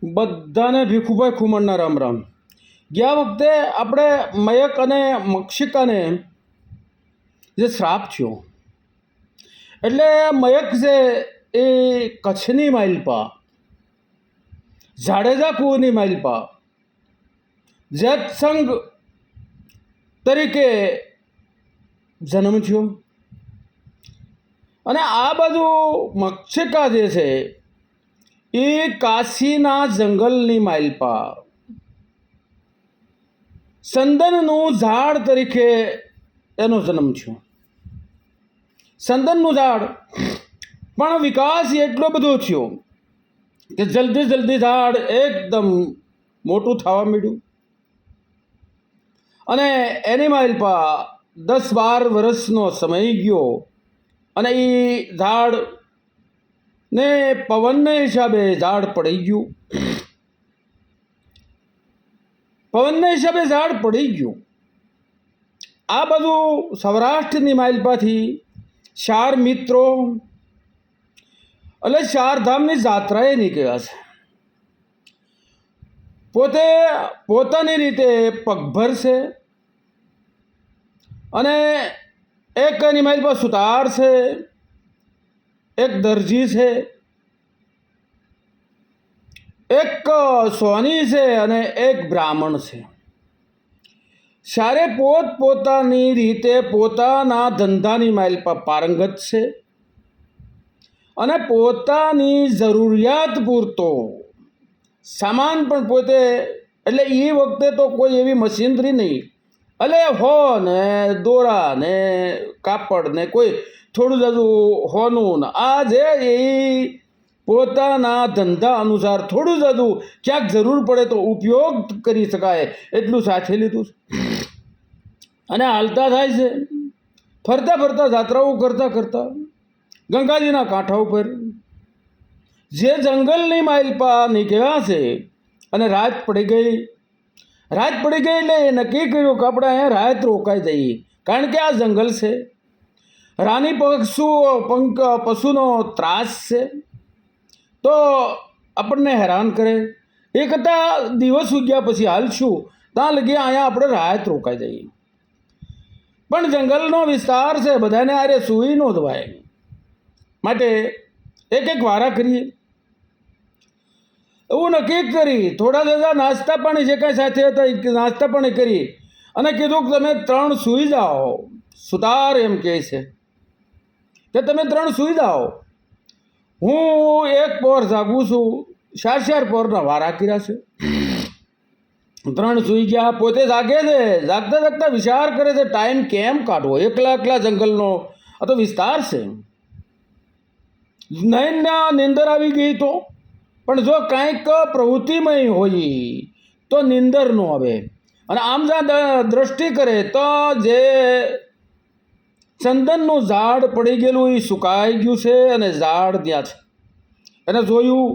બધાને ભીખુભાઈ ખુમણના રામ રામ. ગયા વખતે આપણે મયક અને મક્ષિકાને જે શ્રાપ થયો, એટલે મયક છે એ કચ્છની માઇલપા, જાડેજા કુંવરની માઇલપા જેતસંગ તરીકે જન્મ થયો, અને આ બાજુ મક્ષિકા જે છે એ કાશીના જંગલની માઇલપા સંદનનું ઝાડ તરીકે એનો જન્મ થયો. સંદનનું ઝાડ પણ વિકાસ એટલો બધો થયો કે જલ્દી જલ્દી ઝાડ એકદમ મોટું થવા માંડ્યું, અને એની માઇલપા 10-12 વર્ષનો સમય ગયો, અને એ ઝાડ ને પવનને હિસાબે ઝાડ પડી ગયું. પવનને હિસાબે ઝાડ પડી ગયું. આ બધું સૌરાષ્ટ્રની માઇલપાથી 4 મિત્રો એટલે 4 ધામની જાત્રાએ નીકળ્યા છે. પોતે પોતાની રીતે પગભર છે, અને એક એની માઇલપા સુતાર છે, એક દરજી છે, એક સોની છે, અને એક બ્રાહ્મણ છે. સારે પોત પોતાની રીતે પોતાના ધંધાની માઇલપા પારંગત છે, અને પોતાની જરૂરિયાત પૂરતો સામાન પણ પોતે, એટલે એ વખતે તો કોઈ એવી મશીનરી નહીં, એટલે હો ને દોરા ને કાપડ ને કોઈ થોડું જાજું હોનું ને આ જે એ પોતાના ધંધા અનુસાર થોડું જાજું ક્યાંક જરૂર પડે તો ઉપયોગ કરી શકાય એટલું સાથે લીધું છે, અને હાલતા થાય છે. ફરતા ફરતા જાત્રાઓ કરતા કરતા ગંગાજીના કાંઠા ઉપર જે જંગલની માઇલપા નીકળ્યા છે, અને રાત પડી ગઈ. રાત પડી ગઈ એટલે એ નક્કી કર્યું કે આપણે અહીંયા રાત રોકાઈ જઈએ, કારણ કે આ જંગલ છે, રાની પશુનો ત્રાસ છે, તો આપણને હેરાન કરે. એ કરતાં દિવસ ઉગ્યા પછી હાલશું, ત્યાં લગી અહીંયા આપણે રાત રોકાઈ જઈએ. પણ જંગલનો વિસ્તાર છે, બધાને આરે સૂઈ ન દવાય, માટે એક એક વારા કરીએ એવું નક્કી કરી. થોડા દાદા નાસ્તા પાણી જે કાંઈ સાથે હતા નાસ્તા પાણી કરી, અને કીધું કે તમે 3 સૂઈ જાઓ. સુતાર એમ કહે છે કે તમે 3 સૂઈ જાઓ, હું એક પોર જાગું છું. 4 પોરના વારા કર્યા છે. 3 સૂઈ ગયા. પોતે જાગે છે, જાગતા જાગતા વિચાર કરે છે ટાઈમ કેમ કાઢવો. એકલા એકલા જંગલનો આ તો વિસ્તાર છે. નૈનના નિંદર આવી ગઈ તો, પણ જો કાંઈક પ્રવૃત્તિમય હોય તો નિંદર ન આવે. અને આમ જ્યાં દ્રષ્ટિ કરે તો જે ચંદનનું ઝાડ પડી ગયેલું એ સુકાઈ ગયું છે, અને ઝાડ ત્યાં છે. એને જોયું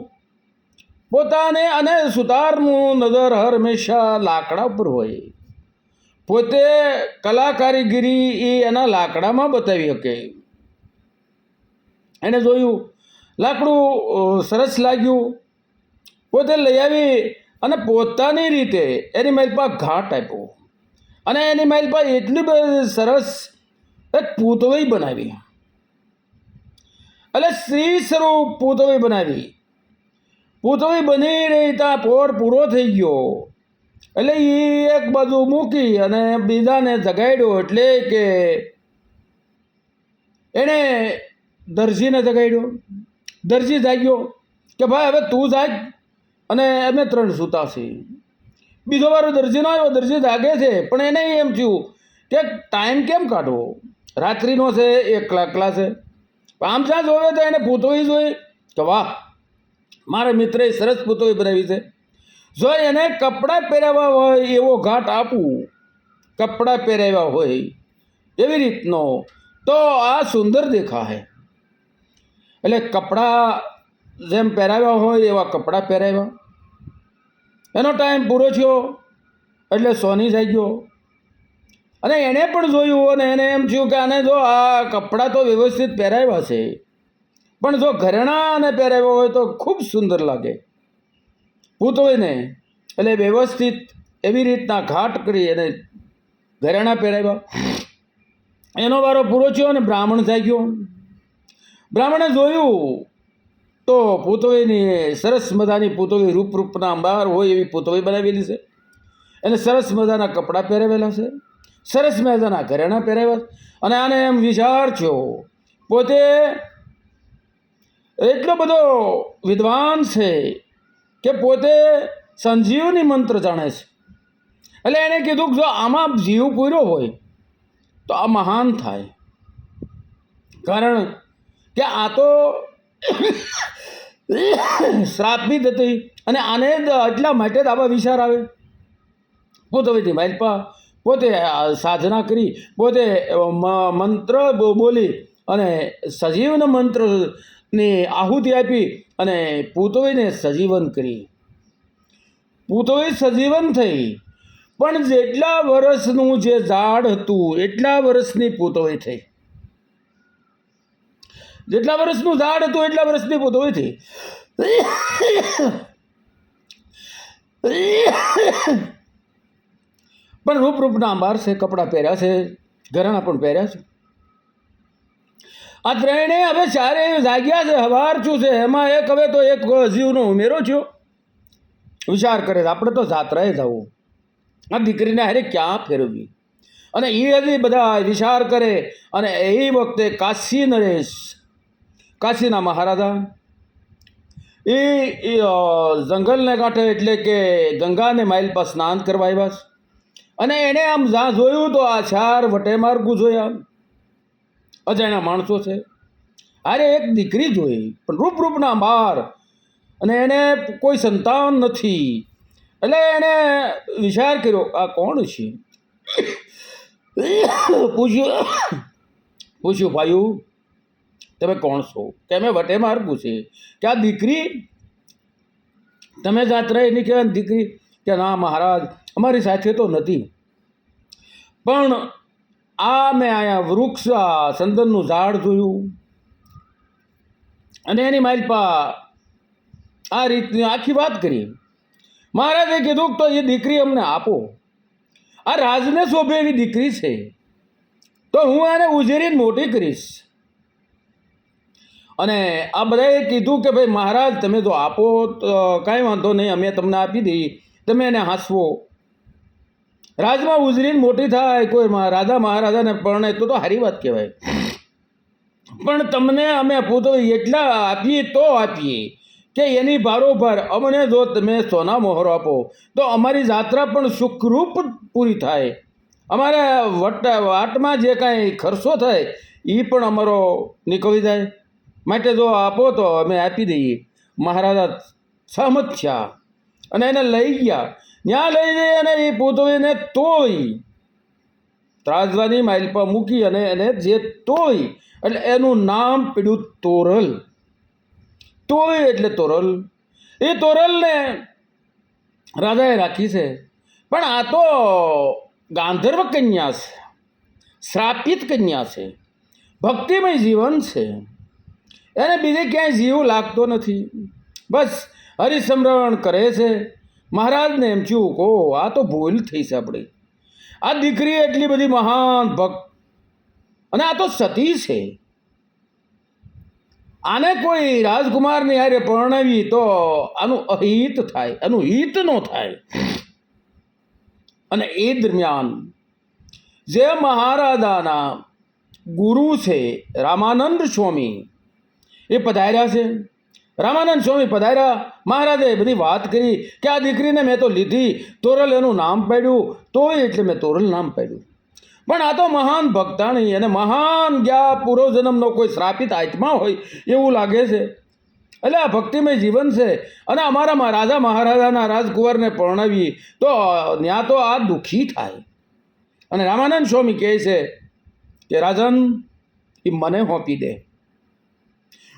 પોતાને, અને સુતારનું નજર હંમેશા લાકડા ઉપર હોય. પોતે કલાકારીગીરી એ એના લાકડામાં બતાવી શકે. એને જોયું લાકડું સરસ લાગ્યું, પોતે લઈ આવી અને પોતાની રીતે એની માઇલપા ઘાટ આપ્યો, અને એની માઇલપા એટલી બધી સરસ એક પૂતળી બનાવી, એટલે સ્ત્રી સ્વરૂપ પૂતળી બનાવી. પૂતળી બની રહી ત્યાં પોર પૂરો થઈ ગયો, એટલે એ એક બાજુ મૂકી અને બીજાને જગાડ્યો. એટલે કે એણે દરજીને જગાડ્યો. દરજી જાગ્યો કે ભાઈ હવે તું જાગ, અને અમે 3 સૂતા છીએ. બીજો વારો દરજીનો આવ્યો. દરજી જાગે છે, પણ એને એમ થયું કે ટાઈમ કેમ કાઢવો, રાત્રિનો છે, એકલા એકલા છે. આમ જ્યાં જોવે તો એને પૂતળી જોઈ કે વાહ, મારા મિત્રએ સરસ પૂતળી બનાવી છે. જો એને કપડાં પહેરાવ્યા હોય એવો ઘાટ આપવું, કપડાં પહેરાવ્યા હોય એવી રીતનો, તો આ સુંદર દેખાય. એટલે કપડાં જેમ પહેરાવ્યા હોય એવા કપડાં પહેરાવ્યા. એનો ટાઈમ પૂરો થયો એટલે સોની થઈ ગયો, અને એણે પણ જોયું, અને એને એમ થયું કે આને જો આ કપડાં તો વ્યવસ્થિત પહેરાવ્યા છે, પણ જો ઘરેણાં અને પહેરાવ્યા હોય તો ખૂબ સુંદર લાગે. પૂતળીને એટલે વ્યવસ્થિત એવી રીતના ઘાટ કરી અને ઘરેણાં પહેરાવ્યા. એનો વારો પૂરો થયો અને બ્રાહ્મણ જાગ્યો. બ્રાહ્મણે જોયું તો પૂતળીની સરસ મજાની પૂતળી રૂપના અંબાર હોય એવી પૂતળી બનાવેલી છે. એને સરસ મજાના કપડાં પહેરાવેલા છે, સરસ મજાના ઘરેણાં પહેરાવ્યા. અને આને એમ વિચાર થયો, પોતે એટલો બધો વિદ્વાન છે કે પોતે સંજીવની મંત્ર જાણે છે. એટલે એણે કીધું કે જો આમાં જીવ પૂર્યો હોય તો આ મહાન થાય. કારણ કે આ તો શ્રાપિત હતી અને આને એટલા માટે જ આવા વિચાર આવે. પોતે માલપા પોતે સાધના કરી, પોતે મંત્ર બોલી અને સજીવન મંત્રની આહુતિ આપી અને પૂતળીને સજીવન કરી. પૂતળી સજીવન થઈ, પણ જેટલા વર્ષનું જે ઝાડ હતું એટલા વર્ષની પૂતળી થઈ. જેટલા વર્ષનું ઝાડ હતું એટલા વર્ષની પૂતળી થઈ. પણ રૂપના અંબાર છે, કપડાં પહેર્યા છે, ઘરેણાં પણ પહેર્યા છે. આ ત્રણેય હવે ચારે જાગ્યા છે, હવાર છું છે. એમાં એક હવે તો એક જીવનો ઉમેરો થયો. વિચાર કરે આપણે તો જાત્રાએ જવું, આ દીકરીને હારે ક્યાં ફેરવવી. અને એ હજી બધા વિચાર કરે. અને એ વખતે કાશી નરેશ, કાશીના મહારાજા, એ જંગલને કાંઠે એટલે કે ગંગાને માઇલ પર સ્નાન કરવા આવ્યા છે. અને એણે આમ જ્યાં જોયું તો આ ચાર વટે માર્ગું જોયા. અજાણ્યા માણસો છે. અરે એક દીકરી જોઈ, પણ રૂપના અંબાર, અને એને કોઈ સંતાન નથી. એટલે એણે વિચાર કર્યો આ કોણ છે. પૂછ્યું ભાઈઓ તમે કોણ છો? કે અમે વટે માર્ગું છે. કે આ દીકરી તમે જાત્રા એની કહેવાય દીકરી? કે ના મહારાજ અમારી સાથે તો નથી, પણ આ મેં અહીંયા વૃક્ષ સંદનનું ઝાડ જોયું અને એની માલપા આ રીતની આખી વાત કરી. મહારાજે કીધું તો એ દીકરી અમને આપો. આ રાજને શોભે એવી દીકરી છે, તો હું આને ઉછેરીને મોટી કરીશ. અને આ બધાએ કીધું કે ભાઈ મહારાજ તમે જો આપો તો કાંઈ વાંધો નહીં, અમે તમને આપી દઈએ, તમે એને હાંસવો. રાજમાં ઉજરીને મોટી થાય, કોઈ રાજા મહારાજાને પરણે તો સારી વાત કહેવાય. પણ તમને અમે પૂતળી એટલા આપીએ તો આપીએ કે એની ભારોભાર અમને જો તમે સોના મોહરો આપો તો અમારી જાત્રા પણ સુખરૂપ પૂરી થાય. અમારા વાટમાં જે કાંઈ ખર્ચો થાય એ પણ અમારો નીકળી જાય. માટે જો આપો તો અમે આપી દઈએ. મહારાજા સહમત થયા અને એને લઈ ગયા. ત્યાં લઈ જઈ અને એ પૂતળીને તોડી ત્રાજવાની માઇલ પર મૂકી અને એને જે તોડી એટલે એનું નામ પડ્યું તોરલ. તોડી એટલે તોરલ. એ તોરલને રાજાએ રાખી છે. પણ આ તો ગાંધર્વ કન્યા છે, શ્રાપિત કન્યા છે, ભક્તિમય જીવન છે. એને બીજે ક્યાંય જીવ લાગતો નથી, બસ હરિસ્મરણ કરે છે. મહારાજને એમ થયું કહો આ તો ભૂલ થઈ છે આપણી. આ દીકરી એટલી બધી મહાન ભક્ત અને આ તો સતી છે. આને કોઈ રાજકુમારની હારે પરણાવી તો આનું અહિત થાય, આનું હિત ન થાય. અને એ દરમિયાન જે મહારાજાના ગુરુ છે રામાનંદ સ્વામી એ પધાર્યા છે. રામાનંદ સ્વામી પધાર્યા. મહારાજે બધી વાત કરી કે આ દીકરીને મેં તો લીધી, તોરલ એનું નામ પાડ્યું, તોય એટલે મેં તોરલ નામ પાડ્યું. પણ આ તો મહાન ભક્તાણી અને મહાન ગયા પૂર્વજન્મનો કોઈ શ્રાપિત આત્મા હોય એવું લાગે છે. એટલે આ ભક્તિમય જીવન છે. અને અમારા રાજા મહારાજાના રાજકુંવરને પરણાવી તો ત્યાં તો આ દુઃખી થાય. અને રામાનંદ સ્વામી કહે છે કે રાજન એ મને સોંપી દે,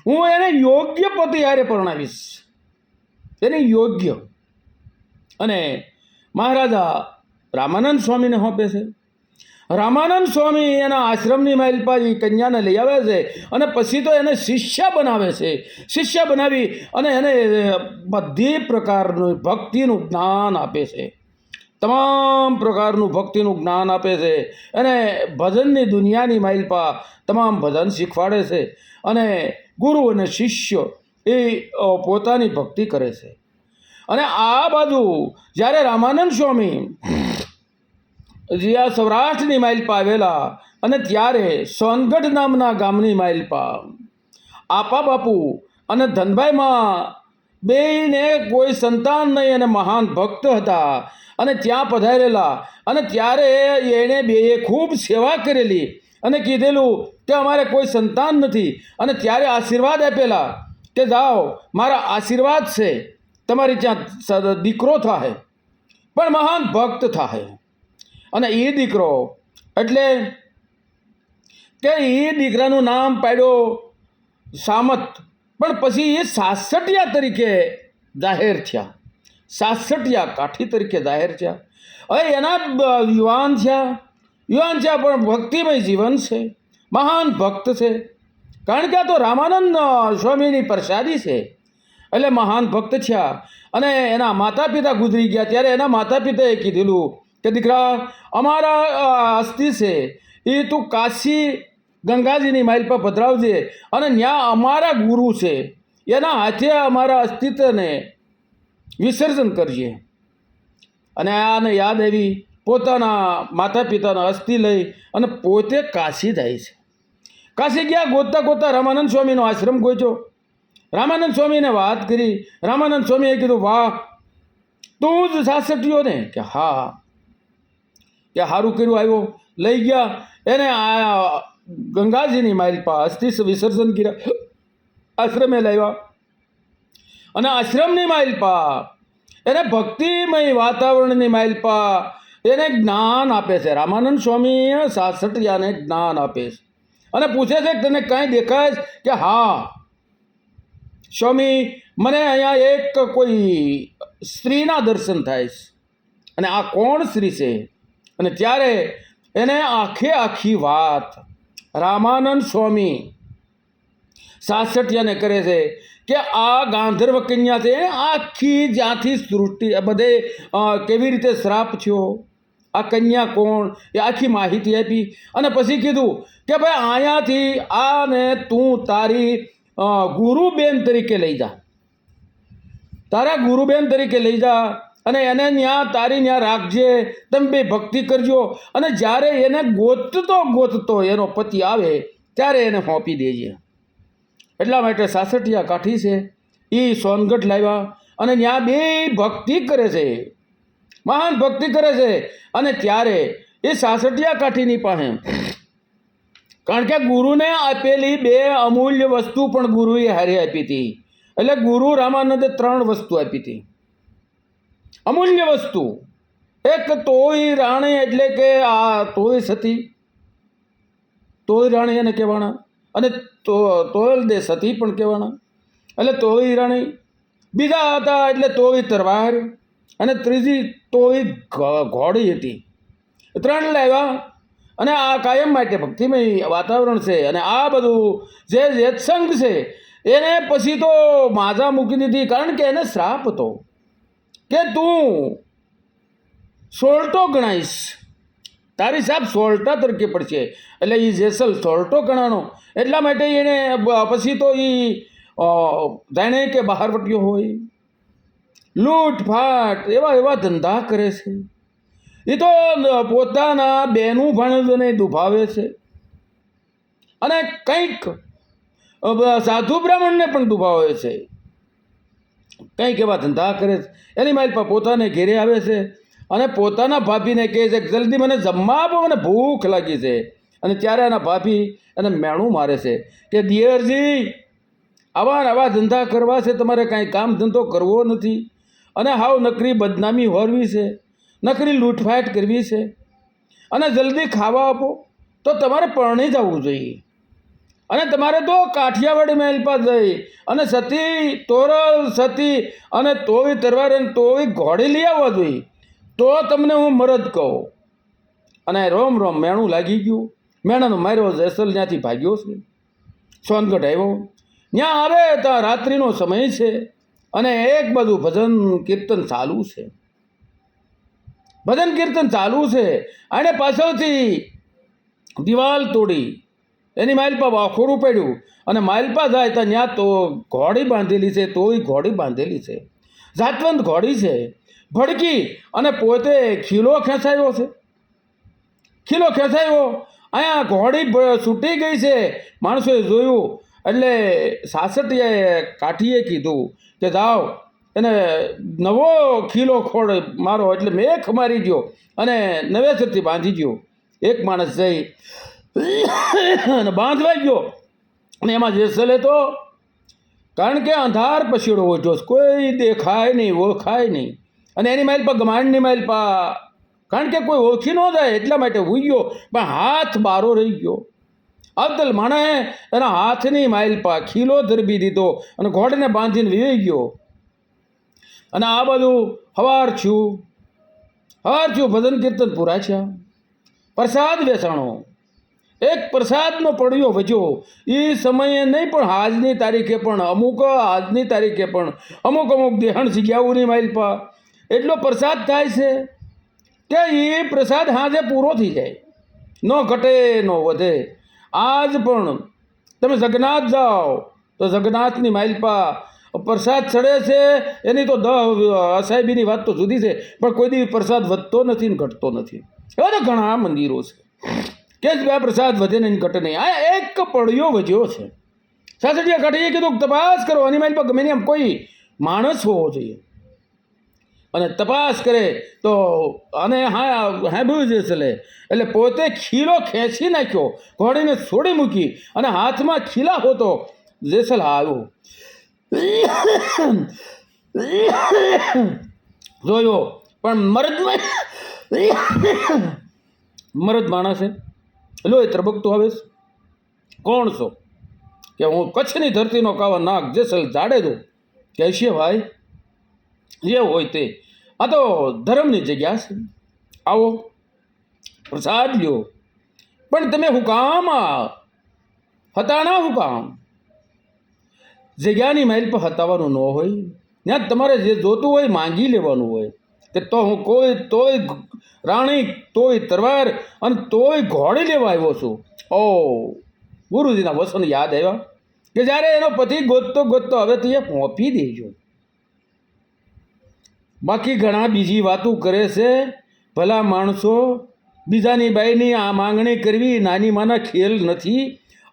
હું એને યોગ્ય પતિ હારે પરણાવીશ, એને યોગ્ય. અને મહારાજા રામાનંદ સ્વામીને સોંપે છે. રામાનંદ સ્વામી એના આશ્રમની માલિપા એ કન્યાને લઈ આવે છે અને પછી તો એને શિષ્ય બનાવે છે. શિષ્ય બનાવી અને એને બધી પ્રકારનું ભક્તિનું જ્ઞાન આપે છે. તમામ પ્રકારનું ભક્તિનું જ્ઞાન આપે છે. અને ભજનની દુનિયાની માલિપા તમામ ભજન શીખવાડે છે. અને ગુરુ અને શિષ્ય એ પોતાની ભક્તિ કરે છે. અને આ બાજુ જ્યારે રામાનંદ સ્વામી જ્યાં સૌરાષ્ટ્રની માલિપા આવેલા અને ત્યારે સોનગઢ નામના ગામની માલિપા આપા બાપુ અને ધનભાઈમાં બેયને કોઈ સંતાન નહીં અને મહાન ભક્ત હતા અને ત્યાં પધારેલા. અને ત્યારે એણે બેએ ખૂબ સેવા કરેલી અને કીધેલું કે અમારે કોઈ સંતાન નથી. અને ત્યારે આશીર્વાદ આપેલા કે જાઓ, મારા આશીર્વાદ છે, તમારી ત્યાં દીકરો થાય, પણ મહાન ભક્ત થાય. અને એ દીકરો એટલે કે એ દીકરાનું નામ પાડ્યો સામત. પણ પછી એ સાસઠિયા તરીકે જાહેર થયા. સાસઠિયા કાઠી તરીકે જાહેર થયા. હવે એના યુવાન થયા પણ ભક્તિમય જીવન છે, મહાન ભક્ત છે. કારણ કે આ તો રામાનંદ સ્વામીની પ્રસાદી છે એટલે મહાન ભક્ત થયા. અને એના માતા પિતા ગુજરી ગયા ત્યારે એના માતા પિતાએ કીધેલું કે દીકરા, અમારા અસ્થિ છે એ તું કાશી ગંગાજીની માલિપા પધરાવજે અને ત્યાં અમારા ગુરુ છે એના હાથે અમારા અસ્તિત્વને વિસર્જન કરજે. અને આને યાદ આવી પોતાના માતા પિતાના અસ્થિ લઈ અને પોતે કાશી જાય છે. કાશી ગયા, ગોતતા ગોતતા રામાનંદ સ્વામીનો આશ્રમ ગોચ્યો. રામાનંદ સ્વામીને વાત કરી. રામાનંદ સ્વામીએ કીધું, વાહ, તું જ સાસઠિયો ને? કે હા. કે સારું કર્યું, આવ્યો. લઈ ગયા એને આ ગંગાજીની માલિપા અસ્થિ વિસર્જન કર્યા, આશ્રમે લાવ્યા. અને આશ્રમની માલિપા એને ભક્તિમય વાતાવરણની માલિપા એને જ્ઞાન આપે છે. રામાનંદ સ્વામીએ સાસઠિયાને જ્ઞાન આપે છે અને પૂછે છે કે તને કાંઈ દેખાય છે? કે હા સ્વામી, મને અહીંયા એક કોઈ સ્ત્રીના દર્શન થાય છે. અને આ કોણ સ્ત્રી છે? અને ત્યારે એને આખી વાત રામાનંદ સ્વામી સાસઠિયાને કરે છે કે આ ગાંધર્વ કન્યા છે. આખી જ્યાંથી સૃષ્ટિ બધે કેવી રીતે શ્રાપ થયો, આ કન્યા કોણ, એ આખી માહિતી આપી. અને પછી કીધું કે ભાઈ અહીંયાથી આને તું તારી ગુરુબેન તરીકે લઈ જા, તારા ગુરુબેન તરીકે લઈ જા અને એને ત્યાં તારી ત્યાં રાખજે, તમે બે ભક્તિ કરજો. અને જ્યારે એને ગોતતો એનો પતિ આવે ત્યારે એને સોંપી દેજે. એટલા માટે સાસઠિયા કાઠી છે એ સોનગઢ લાવ્યા અને ત્યાં બે ભક્તિ કરે છે, મહાન ભક્તિ કરે છે. અને ત્યારે એ સાસઠિયા કાઠીની પાસે, કારણ કે ગુરુને આપેલી બે અમૂલ્ય વસ્તુ પણ ગુરુએ હારે આપી હતી. એટલે ગુરુ રામાનંદે 3 વસ્તુ આપી હતી, અમૂલ્ય વસ્તુ. એક તોય રાણી, એટલે કે આ તોય સતી, તોય રાણી એને કહેવાના. અને તોયલ દે સતી પણ કહેવાના, એટલે તોય રાણી. બીજા હતા એટલે તોય તરવાર, અને ત્રીજી તોય ઘોડી હતી. 3 લાવ્યા. અને આ કાયમ માટે ભક્તિમય વાતાવરણ છે. અને આ બધું જે સત્સંગ છે એને પછી તો માજા મૂકી દીધી, કારણ કે એને શ્રાપ હતો કે તું સોલ્ટો ગણાઈશ, તારી સાહેબ સોલ્ટા તરીકે પડશે. એટલે એ જેસલ સોલ્ટો ગણાનો. એટલા માટે એણે પછી તો એ જાણે કે બહારવટીયો હોય, લૂંટફાટ એવા ધંધા કરે છે. એ તો પોતાના બેનું ભાણેજોને દુભાવે છે અને કંઈક સાધુ બ્રાહ્મણને પણ દુભાવે છે, કંઈક એવા ધંધા કરે છે. એની માલિપા પોતાને ઘેરે આવે છે અને પોતાના ભાભીને કહે છે કે જલ્દી મને જમવા આપો, મને ભૂખ લાગી છે. અને ત્યારે એના ભાભી એને મેણું મારે છે કે દિયરજી, આવા ધંધા કરવા છે, તમારે કાંઈ કામ ધંધો કરવો નથી અને હાવ નકરી બદનામી હોરવી છે, નકરી લૂંટફાટ કરવી છે, અને જલ્દી ખાવા આપો. તો તમારે પરણી જવું જોઈએ અને તમારે તો કાઠિયાવાડી માલિપા જઈ અને સતી તોરલ સતી અને તોય તરવાર અને તોય ઘોડી લઈ આવવા જોઈએ, તો તમને હું મરદ કહું. અને રોમ રોમ મેણું લાગી ગયું. મેણાનો માર્યો જેસલ ત્યાંથી ભાગ્યો છે. સોનગઢ આવ્યો. ત્યાં આવે ત્યાં રાત્રિનો સમય છે અને એક બાજુ ભજન કીર્તન ચાલુ છે. ભજન કીર્તન ચાલુ છે. આને પાછળથી દિવાલ તોડી એની માલપા વાખોરું પડ્યું અને માલપા જાય તો ત્યાં તો ઘોડી બાંધેલી છે. તોય ઘોડી બાંધેલી છે, જાતવંત ઘોડી છે. ભડકી અને પોતે ખીલો ખેંચાયો છે. ખીલો ખેંચાયો. અહીંયા ઘોડી છૂટી ગઈ છે. માણસોએ જોયું એટલે સાસટીયાએ કાઠીએ કીધું કે જાઓ એને નવો ખીલો ખોડ મારો, એટલે મેખ મારી ગયો અને નવેસરથી બાંધી ગયો. એક માણસ જઈ અને બાંધવા ગયો અને એમાં જેસલે તો કારણ કે અંધાર પછીડો ઓછો, કોઈ દેખાય નહીં, ઓળખાય નહીં. અને એની માઇલ પર ગમાણની માઇલ પા કારણ કે કોઈ ઓળખી ન જાય એટલા માટે હોઈ ગયો, પણ હાથ બારો રહી ગયો. અબ્દુલ માણાએ એના હાથની માઇલ પા ખીલો ધરબી દીધો અને ઘોડને બાંધીને વી ગયો. અને આ બધું હવાર થયું. ભજન કીર્તન પૂરા થયા. પ્રસાદ વેચાણો. એક પ્રસાદનો પડ્યો વજ્યો. એ સમયે નહીં પણ આજની તારીખે પણ આજની તારીખે પણ અમુક દેહણ જગ્યાઓની માઇલ પા એટલો પ્રસાદ થાય છે કે એ પ્રસાદ હાજે પૂરો થઈ જાય, ન ઘટે ન વધે. આજ પણ તમે જગન્નાથ જાઓ તો જગન્નાથની માઇલપા પ્રસાદ ચડે છે. એની તો અસાહેબીની વાત તો જુદી છે, પણ કોઈ દી પ્રસાદ વધતો નથી ને ઘટતો નથી. એવા તો ઘણા મંદિરો છે કે જ બે પ્રસાદ વધે ને ઘટે નહીં. આ એક પડ્યો વધ્યો છે. સાસટીયા કાઢીએ કીધું તપાસ કરો આની માઇલપા ગમે એમ કોઈ માણસ હોવો જોઈએ. અને તપાસ કરે તો અને હા બહુ જ ચલે એટલે પોતે ખીલો ખેંચી નાખ્યો, ઘોડીને છોડી મૂકી અને હાથમાં ખીલા હોતો જેસલ આવ્યો. જોયો પણ મરદ માણસ લોહી તરબકતો આવે. કોણ છો? કે હું કચ્છની ધરતીનો કાવા નાગ જેસલ જાડેજો. કહેશે ભાઈ જે હોય તે, આ તો ધર્મની જગ્યા છે, આવો પ્રસાદ લ્યો. પણ તમે હું કામ હતાણા હું કામ? જગ્યાની માઇલ પર હતાવાનું ન હોય. ત્યાં તમારે જે જોતું હોય માંગી લેવાનું હોય. કે તો હું તોય રાણી, તોય તરવાર અને તોય ઘોડી લેવા આવ્યો છું. ઓ ગુરુજીના વસન યાદ આવ્યા કે જ્યારે એનો પતિ ગોતતો હવે તો એ પહોંપી દેજો. બાકી ઘણા બીજી વાતો કરે છે. ભલા માણસો, બીજાની બાઈની આ માંગણી કરવી નાની માના ખેલ નથી.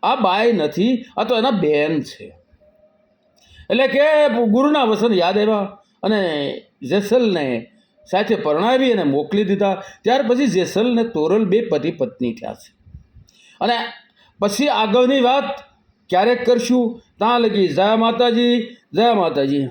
આ બાઈ નથી, આ તો એના બેન છે. એટલે કે ગુરુના વસન યાદ આવ્યા અને જેસલને સાથે પરણાવી અને મોકલી દીધા. ત્યાર પછી જેસલ ને તોરલ બે પતિ પત્ની થયા છે. અને પછી આગળની વાત ક્યારેક કરશું. ત્યાં લગી જય માતાજી, જય માતાજી.